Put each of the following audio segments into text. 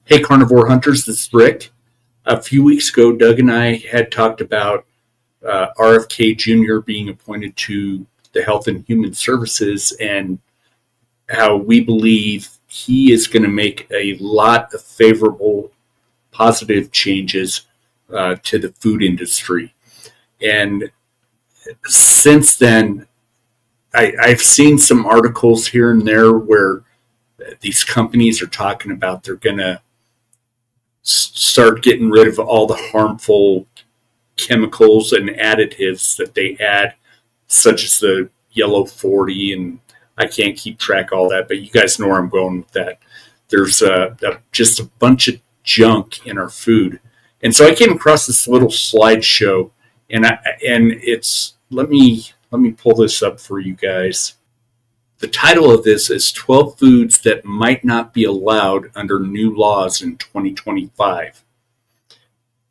Hey, Carnivore Hunters, this is Rick. A few weeks ago, Doug and I had talked about RFK Jr. being appointed to the Health and Human Services and how we believe he is going to make a lot of favorable, positive changes to the food industry. And since then, I've seen some articles here and there where these companies are talking about they're going to start getting rid of all the harmful chemicals and additives that they add, such as the yellow 40, and I can't keep track of all that, but you guys know where I'm going with that. There's just a bunch of junk in our food. And so I came across this little slideshow, and it's let me pull this up for you guys. The title of this is 12 Foods That Might Not Be Allowed Under New Laws in 2025.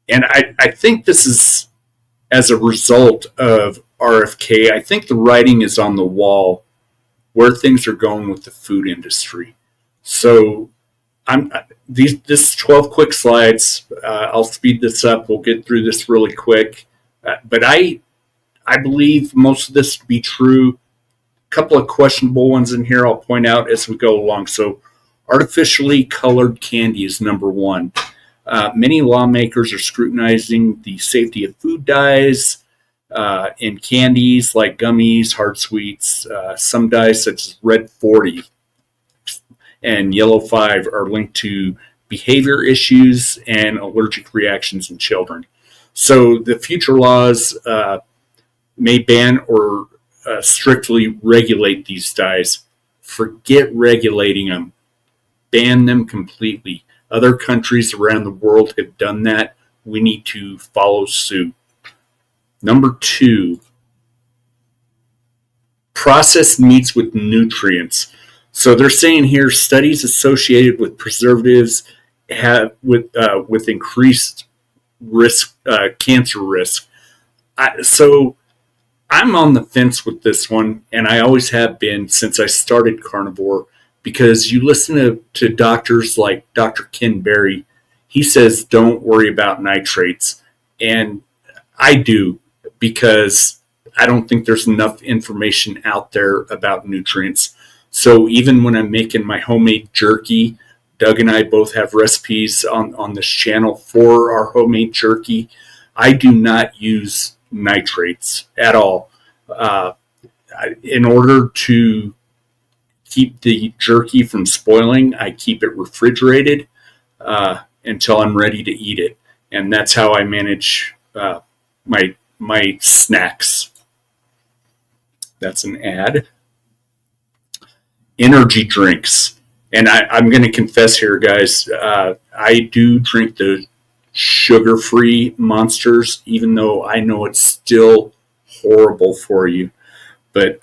And I think this is as a result of RFK. I think the writing is on the wall where things are going with the food industry. So this is 12 quick slides. I'll speed this up. We'll get through this really quick. But I believe most of this to be true. Couple of questionable ones in here I'll point out as we go along. So artificially colored candy is number one. Many lawmakers are scrutinizing the safety of food dyes in candies like gummies, hard sweets. Some dyes such as red 40 and yellow 5 are linked to behavior issues and allergic reactions in children. So the future laws may ban or strictly regulate these dyes. Forget regulating them. Ban them completely. Other countries around the world have done that. We need to follow suit. Number two, processed meats with nutrients. So they're saying here studies associated with preservatives have with increased risk, cancer risk. So I'm on the fence with this one, and I always have been since I started Carnivore, because you listen to doctors like Dr. Ken Berry. He says don't worry about nitrates, and I do, because I don't think there's enough information out there about nutrients. So even when I'm making my homemade jerky, Doug and I both have recipes on this channel for our homemade jerky. I do not use nitrates at all. In order to keep the jerky from spoiling, I keep it refrigerated until I'm ready to eat it, and that's how I manage my snacks. That's an ad. Energy drinks, and I'm going to confess here, guys. I do drink the sugar-free Monsters, even though I know it's still horrible for you. But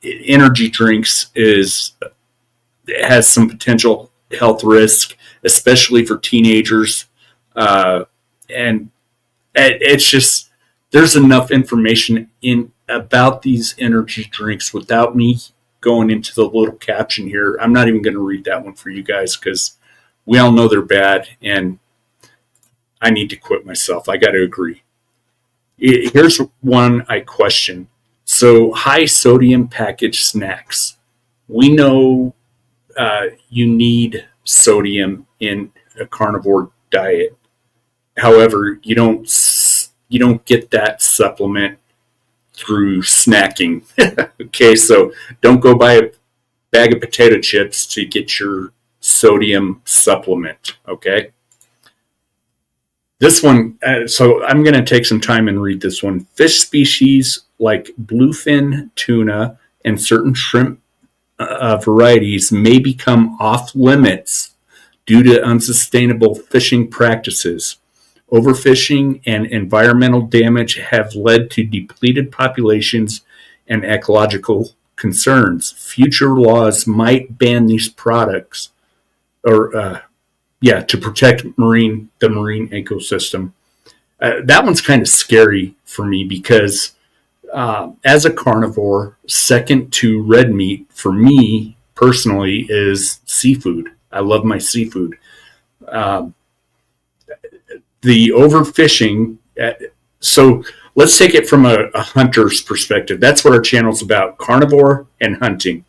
energy drinks has some potential health risk, especially for teenagers. And it's just, there's enough information about these energy drinks without me going into the little caption here. I'm not even going to read that one for you guys, because we all know they're bad, and I need to quit myself. I got to agree. Here's one I question. So high sodium packaged snacks. We know you need sodium in a carnivore diet. However, you don't get that supplement through snacking. Okay, so don't go buy a bag of potato chips to get your sodium supplement. Okay. This one, so I'm going to take some time and read this one. Fish species like bluefin tuna and certain shrimp varieties may become off limits due to unsustainable fishing practices. Overfishing and environmental damage have led to depleted populations and ecological concerns. Future laws might ban these products to protect the marine ecosystem. That one's kind of scary for me, because as a carnivore, second to red meat for me personally is seafood. I love my seafood. Um, the overfishing. So let's take it from a hunter's perspective. That's what our channel's about: carnivore and hunting.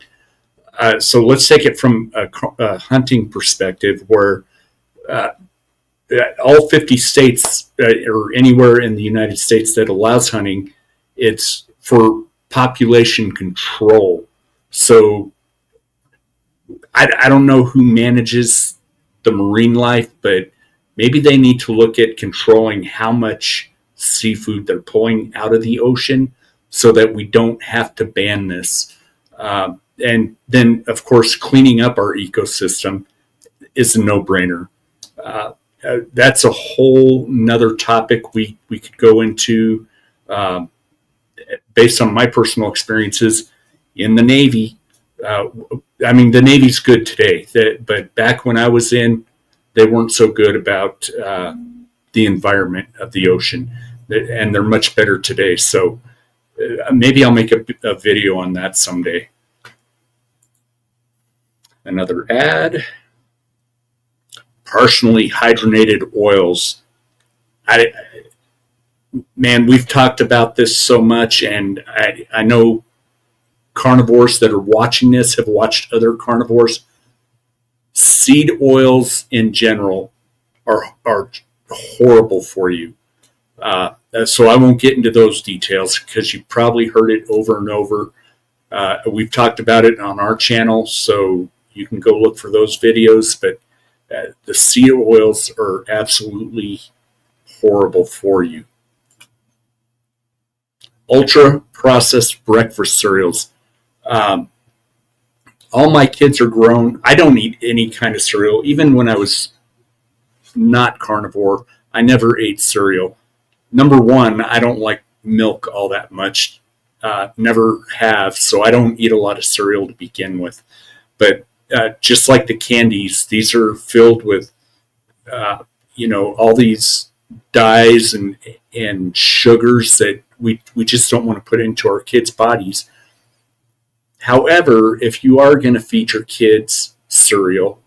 So let's take it from a hunting perspective, where uh, all 50 states or anywhere in the United States that allows hunting, it's for population control. So I don't know who manages the marine life, but maybe they need to look at controlling how much seafood they're pulling out of the ocean so that we don't have to ban this. And then, of course, cleaning up our ecosystem is a no-brainer. That's a whole nother topic we could go into. Um, Based on my personal experiences in the Navy, uh, I mean, the Navy's good today, but back when I was in, they weren't so good about the environment of the ocean, and they're much better today. So maybe I'll make a video on that someday. Another ad. Partially hydrogenated oils. I, Man, we've talked about this so much, and I know carnivores that are watching this have watched other carnivores. Seed oils in general are horrible for you. So I won't get into those details because you probably heard it over and over. We've talked about it on our channel, so you can go look for those videos. But the seed oils are absolutely horrible for you. Ultra processed breakfast cereals. Um, all my kids are grown. I don't eat any kind of cereal. Even when I was not carnivore, I never ate cereal. Number one, I don't like milk all that much. Never have, so I don't eat a lot of cereal to begin with. But just like the candies, these are filled with, all these dyes and sugars that we just don't want to put into our kids' bodies. However, if you are going to feed your kids cereal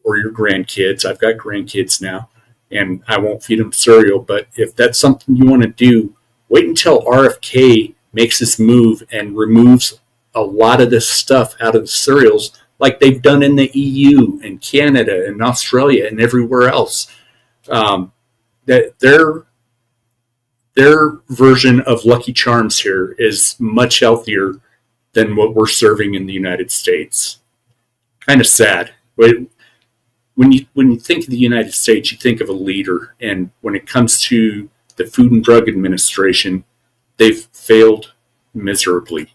or your grandkids, I've got grandkids now, and I won't feed them cereal, but if that's something you want to do, wait until RFK makes this move and removes a lot of this stuff out of the cereals like they've done in the EU and Canada and Australia and everywhere else. That their version of Lucky Charms here is much healthier than what we're serving in the United States. Kind of sad. When you think of the United States, you think of a leader, and when it comes to the Food and Drug Administration, they've failed miserably.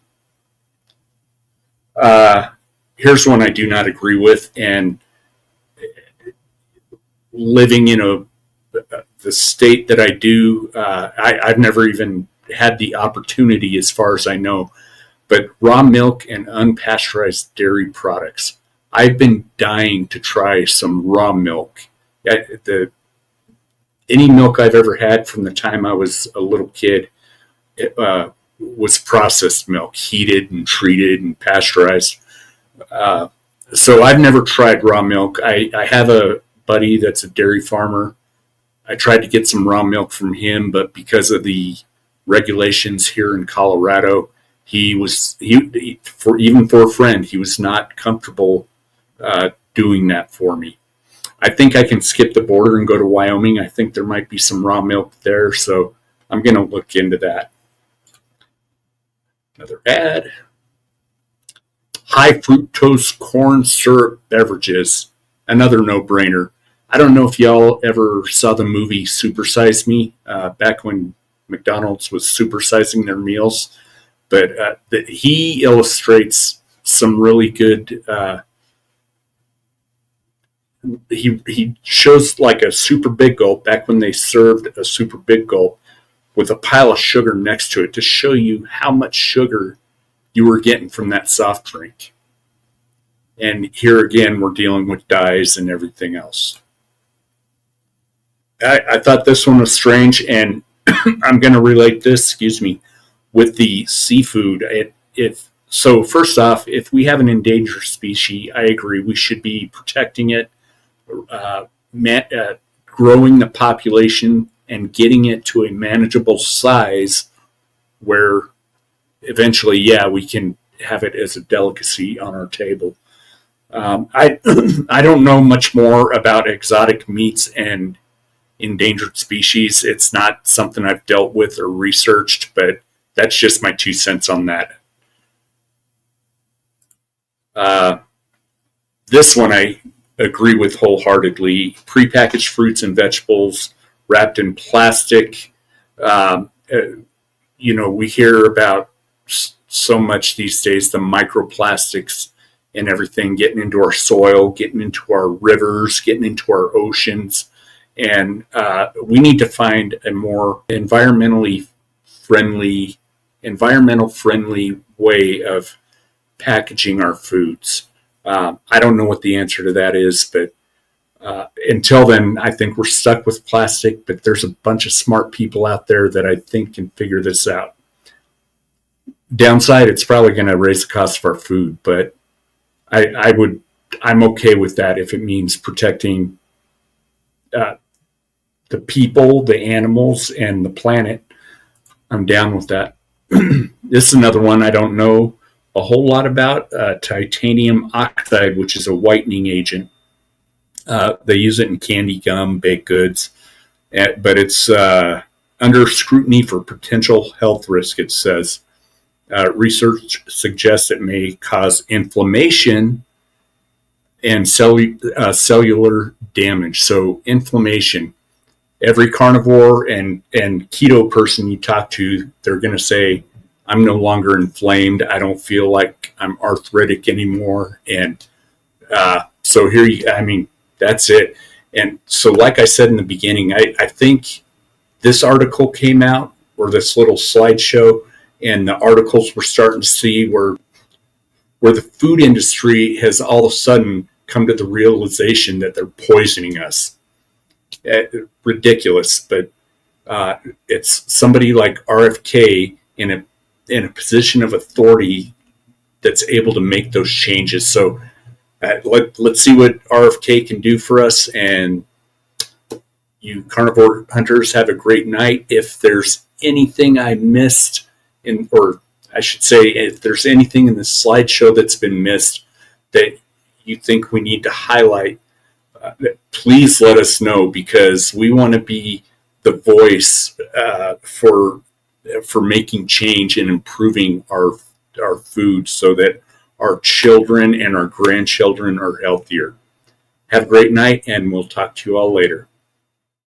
Here's one I do not agree with, and living in the state that I do, I've never even had the opportunity, as far as I know, but raw milk and unpasteurized dairy products. I've been dying to try some raw milk. Any milk I've ever had from the time I was a little kid was processed milk, heated and treated and pasteurized. So I've never tried raw milk. I have a buddy that's a dairy farmer. I tried to get some raw milk from him, but because of the regulations here in Colorado, even for a friend, he was not comfortable doing that for me. I think I can skip the border and go to Wyoming. I think there might be some raw milk there, so I'm going to look into that. Another ad. High fructose corn syrup beverages. Another no-brainer. I don't know if y'all ever saw the movie Super Size Me, back when McDonald's was supersizing their meals. But he illustrates some really good. He shows like a super big gulp back when they served a super big gulp with a pile of sugar next to it to show you how much sugar you were getting from that soft drink. And here again, we're dealing with dyes and everything else. I thought this one was strange, and I'm going to relate this, with the seafood. So first off, if we have an endangered species, I agree we should be protecting it. uh, growing the population and getting it to a manageable size where eventually, yeah, we can have it as a delicacy on our table. I I don't know much more about exotic meats and endangered species. It's not something I've dealt with or researched, but that's just my 2 cents on that. Uh, this one I agree with wholeheartedly. Prepackaged fruits and vegetables wrapped in plastic. We hear about so much these days the microplastics and everything getting into our soil, getting into our rivers, getting into our oceans. And we need to find a more friendly, environmental friendly way of packaging our foods. I don't know what the answer to that is, but until then, I think we're stuck with plastic. But there's a bunch of smart people out there that I think can figure this out. Downside, it's probably going to raise the cost of our food, but I'm okay with that if it means protecting uh, the people, the animals, and the planet. I'm down with that. This is another one I don't know a whole lot about. Titanium oxide, which is a whitening agent. They use it in candy, gum, baked goods, but it's under scrutiny for potential health risk, it says. Research suggests it may cause inflammation and cellular damage. So inflammation, every carnivore and keto person you talk to, they're going to say, I'm no longer inflamed. I don't feel like I'm arthritic anymore. And so that's it. And so, like I said in the beginning, I think this article came out, or this little slideshow, and the articles we're starting to see where the food industry has all of a sudden come to the realization that they're poisoning us. Ridiculous, but it's somebody like RFK in a position of authority that's able to make those changes. So let's see what RFK can do for us. And you carnivore hunters, have a great night. If there's anything I missed, or I should say, if there's anything in this slideshow that's been missed that you think we need to highlight, please let us know, because we want to be the voice for making change and improving our food so that our children and our grandchildren are healthier. Have a great night, and we'll talk to you all later.